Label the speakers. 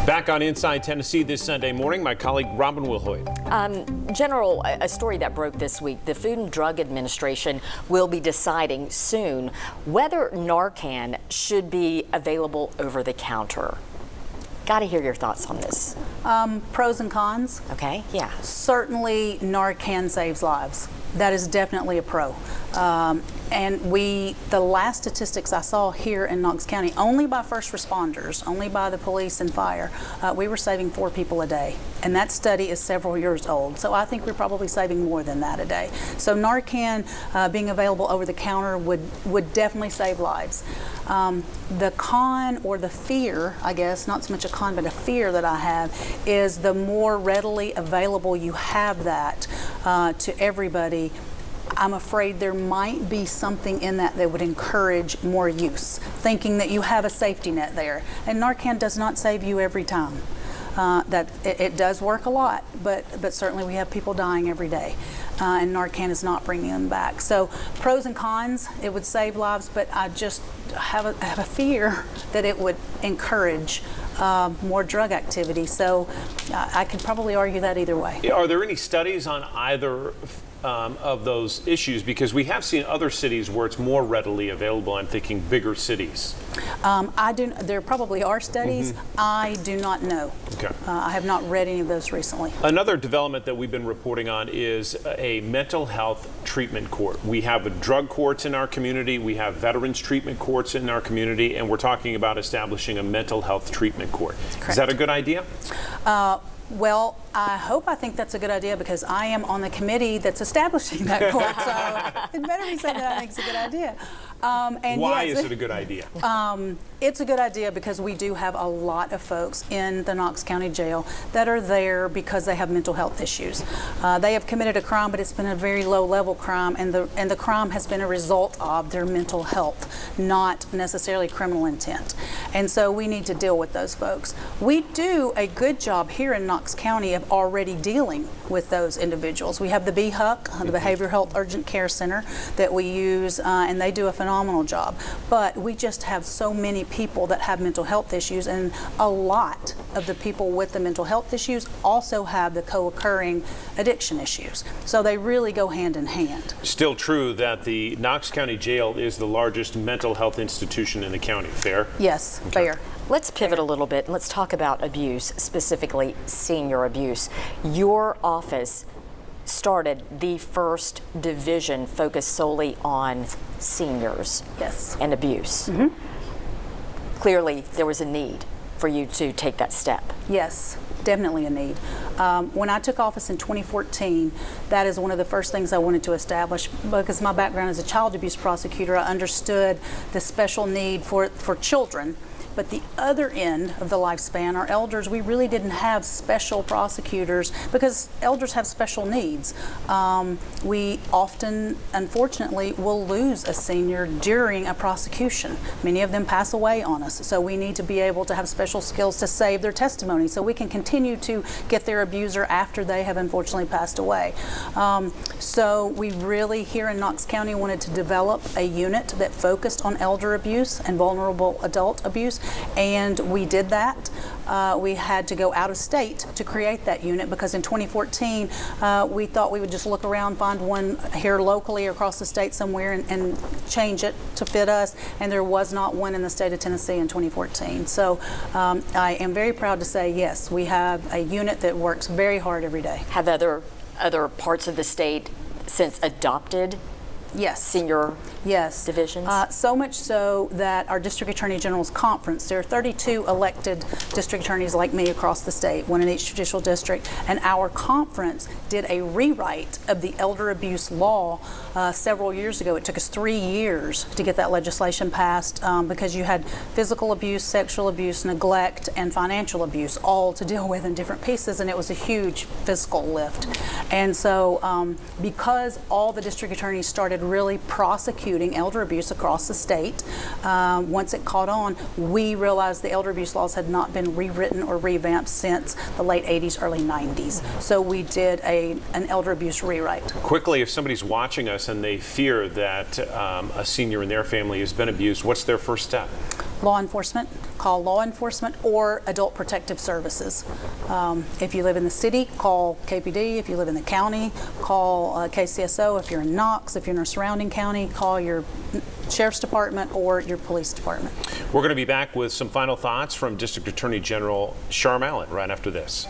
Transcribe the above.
Speaker 1: Back on Inside Tennessee this Sunday morning, my colleague Robin Wilhoit.
Speaker 2: General, a story that broke this week. The Food and Drug Administration will be deciding soon whether Narcan should be available over the counter. Got to hear your thoughts on this.
Speaker 3: Pros and cons.
Speaker 2: Okay, yeah.
Speaker 3: Certainly, Narcan saves lives. That is definitely a pro. And the last statistics I saw here in Knox County, only by first responders, only by the police and fire, we were saving 4 people a day. And that study is several years old. So I think we're probably saving more than that a day. So Narcan being available over the counter would definitely save lives. The con, or the fear, I guess, not so much a con, but a fear that I have, is the more readily available you have that to everybody, I'm afraid there might be something in that would encourage more use, thinking that you have a safety net there. And Narcan does not save you every time. It does work a lot, but certainly we have people dying every day, and Narcan is not bringing them back. So pros and cons, it would save lives, but I just have a fear that it would encourage more drug activity. So I could probably argue that either way.
Speaker 1: Are there any studies on either of those issues? Because we have seen other cities where it's more readily available. I'm thinking bigger cities.
Speaker 3: There probably are studies. I do not know.
Speaker 1: Okay.
Speaker 3: I have not read any of those recently.
Speaker 1: Another development that we've been reporting on is a mental health treatment court. We have drug courts in our community. We have veterans treatment courts in our community, and we're talking about establishing a mental health treatment court.
Speaker 3: Correct.
Speaker 1: Is that a good idea?
Speaker 3: Well, I think that's a good idea, because I am on the committee that's establishing that court. So it better be something that I think is a good idea. And
Speaker 1: why
Speaker 3: yes,
Speaker 1: is it a good idea?
Speaker 3: It's a good idea because we do have a lot of folks in the Knox County Jail that are there because they have mental health issues. They have committed a crime, but it's been a very low-level crime, and the crime has been a result of their mental health, not necessarily criminal intent. And so we need to deal with those folks. We do a good job here in Knox County of already dealing with those individuals. We have the BHUC, the Behavioral Health Urgent Care Center, that we use, and they do a phenomenal job. But we just have so many people that have mental health issues, and a lot of the people with the mental health issues also have the co-occurring addiction issues. So they really go hand in hand.
Speaker 1: Still true that the Knox County Jail is the largest mental health institution in the county. Fair?
Speaker 3: Yes,
Speaker 1: Okay.
Speaker 3: fair.
Speaker 2: Let's pivot a little bit and let's talk about abuse, specifically senior abuse. Your office started the first division focused solely on seniors
Speaker 3: Yes.
Speaker 2: and abuse. Clearly, there was a need for you to take that step.
Speaker 3: Yes, definitely a need. When I took office in 2014, that is one of the first things I wanted to establish, because my background as a child abuse prosecutor, I understood the special need for children. But the other end of the lifespan, our elders, we really didn't have special prosecutors because elders have special needs. We often, unfortunately, will lose a senior during a prosecution. Many of them pass away on us, so we need to be able to have special skills to save their testimony so we can continue to get their abuser after they have unfortunately passed away. So we really, here in Knox County, wanted to develop a unit that focused on elder abuse and vulnerable adult abuse. And we did that. We had to go out of state to create that unit because in 2014 we thought we would just look around, find one here locally or across the state somewhere and change it to fit us, and there was not one in the state of Tennessee in 2014. So I am very proud to say, yes, we have a unit that works very hard every day.
Speaker 2: Have other parts of the state since adopted
Speaker 3: Yes.
Speaker 2: senior
Speaker 3: Yes.
Speaker 2: divisions?
Speaker 3: So much so that our District Attorney General's conference, there are 32 elected district attorneys like me across the state, one in each judicial district, and our conference did a rewrite of the elder abuse law several years ago. It took us 3 years to get that legislation passed because you had physical abuse, sexual abuse, neglect, and financial abuse all to deal with in different pieces, and it was a huge fiscal lift. And so because all the district attorneys started really prosecuting elder abuse across the state, once it caught on, we realized the elder abuse laws had not been rewritten or revamped since the late 80s, early 90s. So we did an elder abuse rewrite.
Speaker 1: Quickly, if somebody's watching us and they fear that a senior in their family has been abused, what's their first step?
Speaker 3: law enforcement, call law enforcement or Adult Protective Services. If you live in the city, call KPD. If you live in the county, call KCSO. If you're in Knox, if you're in a surrounding county, call your Sheriff's Department or your police department.
Speaker 1: We're going to be back with some final thoughts from District Attorney General Shar Mallett right after this.